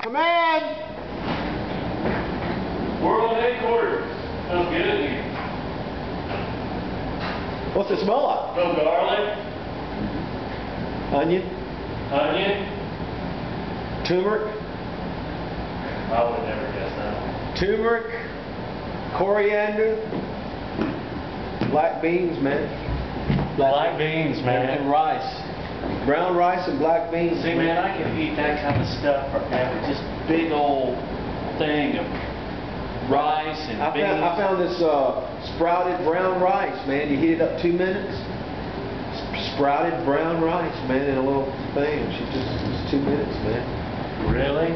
Command! World headquarters. Smells good in here. What's it smell like? Little garlic, Onion? onion. Turmeric? I would never guess that. Turmeric? Coriander? Black beans, man. Black beans, man. And rice. Brown rice and black beans. See, man, I can eat that kind of stuff forever. Just big old thing of rice and beans. I found this sprouted brown rice, man. You heat it up 2 minutes. Sprouted brown rice, man, in a little thing. It's 2 minutes, man. Really?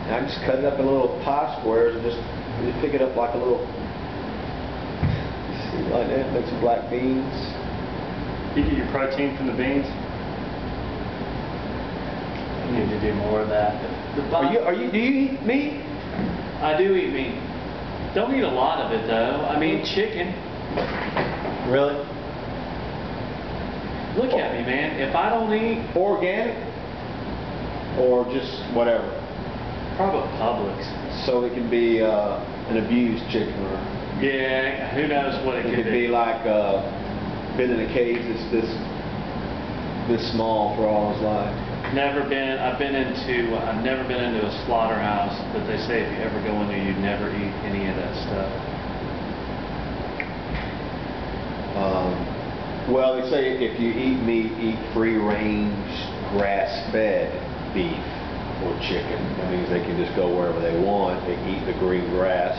I just cut it up in little pie squares and just pick it up like a little. See, like that. Make some black beans. You get your protein from the beans? You need to do more of that. Do you eat meat? I do eat meat. Don't eat a lot of it though. I mean chicken. Really? Look at me, man. If I don't eat Organic? Or just whatever? probably Publix. So it can be an abused chicken, or Yeah, who knows what it it could could be like been in a cage that's this small for all his life. I've never been into a slaughterhouse, but they say if you ever go in there, you'd never eat any of that stuff. Well, they say if you eat meat, eat free-range, grass-fed beef or chicken. That means they can just go wherever they want. They eat the green grass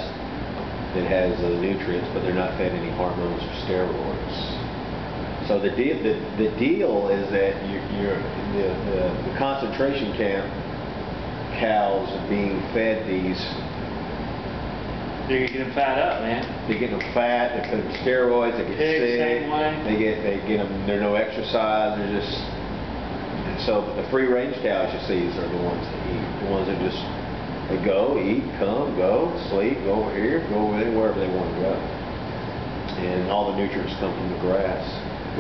that has the nutrients, but they're not fed any hormones or steroids. So the deal is that the concentration camp cows are being fed these. You're getting fat up, man. They get them fat. They put them steroids. They get Pigs, sick. same way. They get them. There's no exercise. They're just. So the free range cows you see are the ones that eat. The ones that just they go, eat, come, go, sleep, go over here, go over there, wherever they want to go. And all the nutrients come from the grass.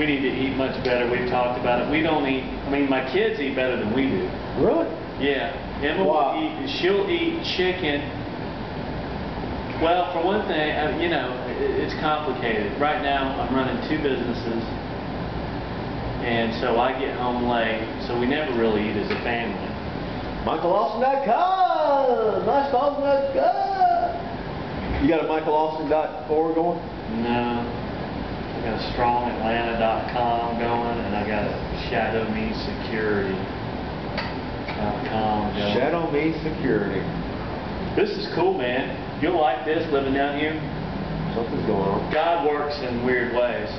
We need to eat much better. We've talked about it. We don't eat. I mean, my kids eat better than we do. Really? Yeah. Emma will eat. She'll eat chicken. Well, for one thing, you know, it's complicated. Right now, I'm running 2 businesses, and so I get home late. So we never really eat as a family. MichaelAustin.com. MichaelAustin.com. You got a MichaelAustin.org going? No. I got a StrongAtlanta.com going, and I got a ShadowMeSecurity.com going. Shadow Me Security. This is cool, man. You'll like this living down here. Something's going on. God works in weird ways.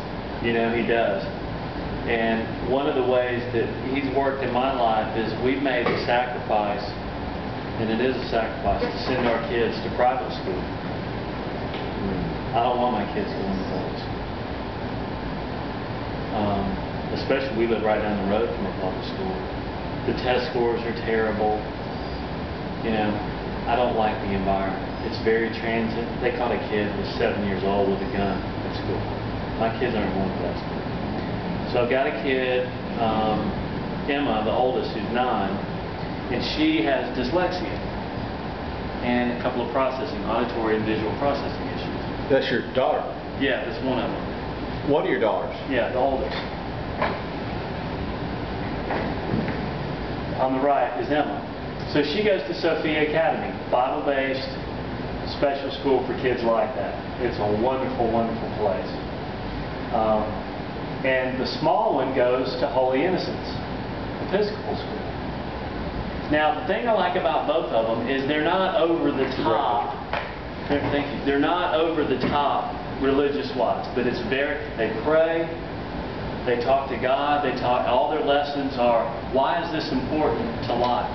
You know, He does. And one of the ways that He's worked in my life is we've made a sacrifice, and it is a sacrifice, to send our kids to private school. I don't want my kids going to public school. Especially we live right down the road from a public school. The test scores are terrible. You know, I don't like the environment. It's very transient. They caught a kid who was 7 years old with a gun at school. My kids aren't going to that school. So I've got a kid, Emma, the oldest, who's 9, and she has dyslexia and a couple of auditory and visual processing issues. That's your daughter? Yeah, that's one of them. One of your daughters? Yeah, the oldest. On the right is Emma. So she goes to Sophia Academy, Bible-based special school for kids like that. It's a wonderful, wonderful place. And the small one goes to Holy Innocents Episcopal School. Now, the thing I like about both of them is they're not over the top. Thank you. They're not over the top religious-wise, but it's they pray, they talk to God, all their lessons are, why is this important to life,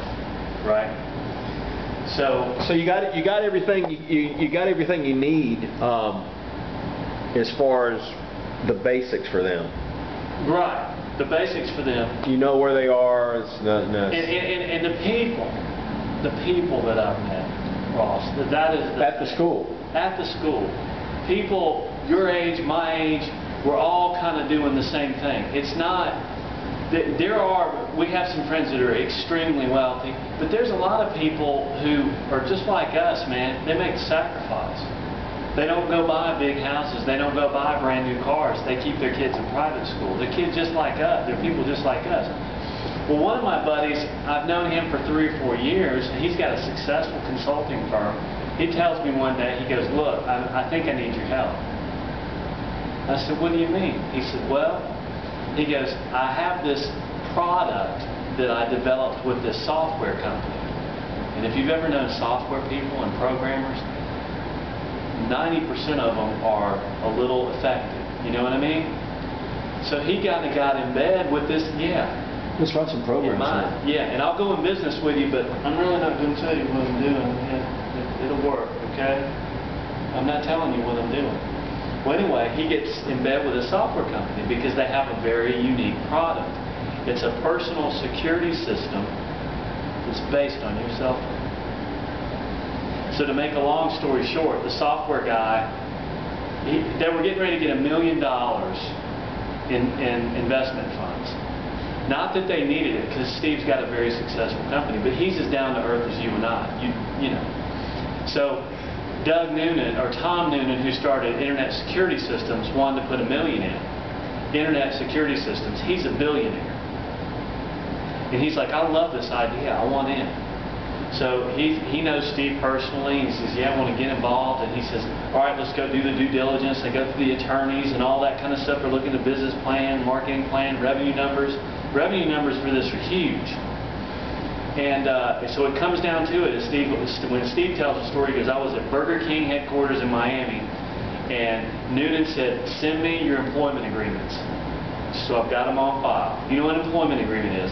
right? So you got everything you got everything you need as far as the basics for them. Right, the basics for them. You know where they are. It's not. And the people that I've met, Ross. That is at the school. At the school, people your age, my age, we're all kind of doing the same thing. It's not We have some friends that are extremely wealthy, but there's a lot of people who are just like us, man. They make the sacrifice. They don't go buy big houses. They don't go buy brand new cars. They keep their kids in private school. They're kids just like us. They're people just like us. Well, one of my buddies, I've known him for 3 or 4 years. He's got a successful consulting firm. He tells me one day, he goes, look, I think I need your help. I said, what do you mean? He said, well, he goes, I have this product that I developed with this software company. And if you've ever known software people and programmers, 90% of them are a little affected. You know what I mean? So he got in bed with this, Let's run some programs. Yeah, and I'll go in business with you, but I'm really not going to tell you what I'm doing. It'll work, okay? I'm not telling you what I'm doing. Well, anyway, he gets in bed with a software company because they have a very unique product. It's a personal security system that's based on your cell phone. So to make a long story short, the software guy, they were getting ready to get $1 million in investment funds. Not that they needed it, because Steve's got a very successful company, but he's as down to earth as you and I. You know. So Doug Noonan, or Tom Noonan, who started Internet Security Systems, wanted to put $1 million in. Internet Security Systems. He's a billionaire. And he's like, I love this idea. I want in. So he knows Steve personally. He says, yeah, I want to get involved. And he says, all right, let's go do the due diligence. They go through the attorneys and all that kind of stuff. They're looking at business plan, marketing plan, revenue numbers. Revenue numbers for this are huge. And so it comes down to it. When Steve tells the story, he goes, I was at Burger King headquarters in Miami, and Noonan said, send me your employment agreements. So I've got them on file. You know what an employment agreement is?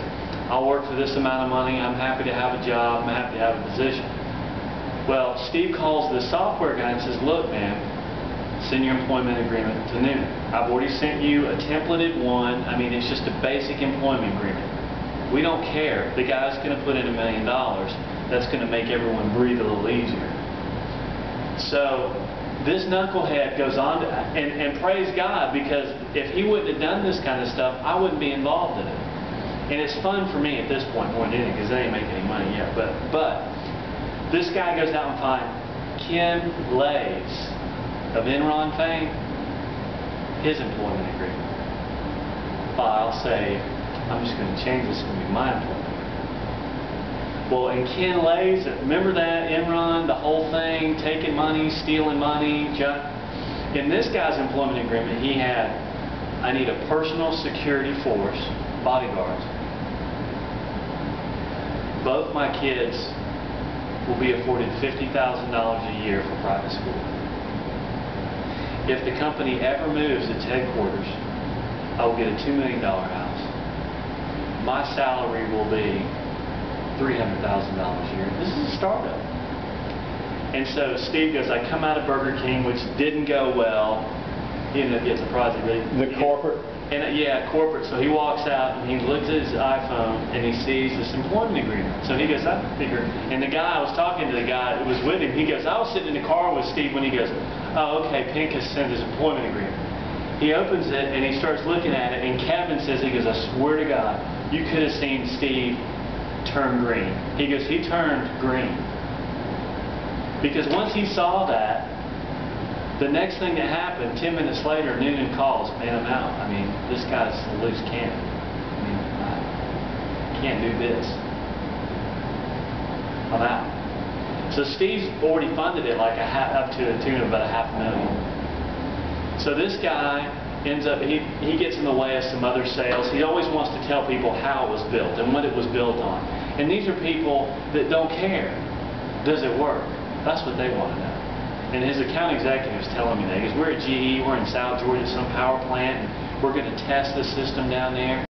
I'll work for this amount of money. I'm happy to have a job. I'm happy to have a position. Well, Steve calls the software guy and says, look, man, send your employment agreement to Noonan. I've already sent you a templated one. I mean, it's just a basic employment agreement. We don't care. The guy's going to put in $1 million. That's going to make everyone breathe a little easier. So this knucklehead goes on to, and praise God, because if he wouldn't have done this kind of stuff, I wouldn't be involved in it. And it's fun for me at this point more than anything, because they ain't making any money yet. But this guy goes out and finds Ken Lays of Enron fame, his employment agreement. File, save. I'm just going to change this. It's going to be my employment agreement. Well, and Ken Lays, remember that, Enron, the whole thing, taking money, stealing money. In this guy's employment agreement, he had, I need a personal security force, bodyguards. Both my kids will be afforded $50,000 a year for private school. If the company ever moves its headquarters, I will get a $2 million house. My salary will be $300,000 a year. This is a startup. And so Steve goes, I come out of Burger King, which didn't go well. He ended up getting the prize. The corporate? And yeah, corporate. So he walks out and he looks at his iPhone and he sees this employment agreement. So he goes, I figure. And the guy, I was talking to the guy that was with him, he goes, I was sitting in the car with Steve when he goes, oh, okay, Pincus sent his employment agreement. He opens it and he starts looking at it, and Kevin says, he goes, I swear to God, you could have seen Steve turn green. He goes, he turned green. Because once he saw that, the next thing that happened, 10 minutes later, Noonan calls, man, I'm out. I mean, this guy's a loose cannon. I mean, I can't do this. I'm out. So Steve's already funded it like up to the tune of about $500,000. So this guy ends up, he gets in the way of some other sales. He always wants to tell people how it was built and what it was built on. And these are people that don't care. Does it work? That's what they want to know. And his account executive was telling me that. He goes, we're at GE, we're in South Georgia, some power plant, and we're going to test the system down there.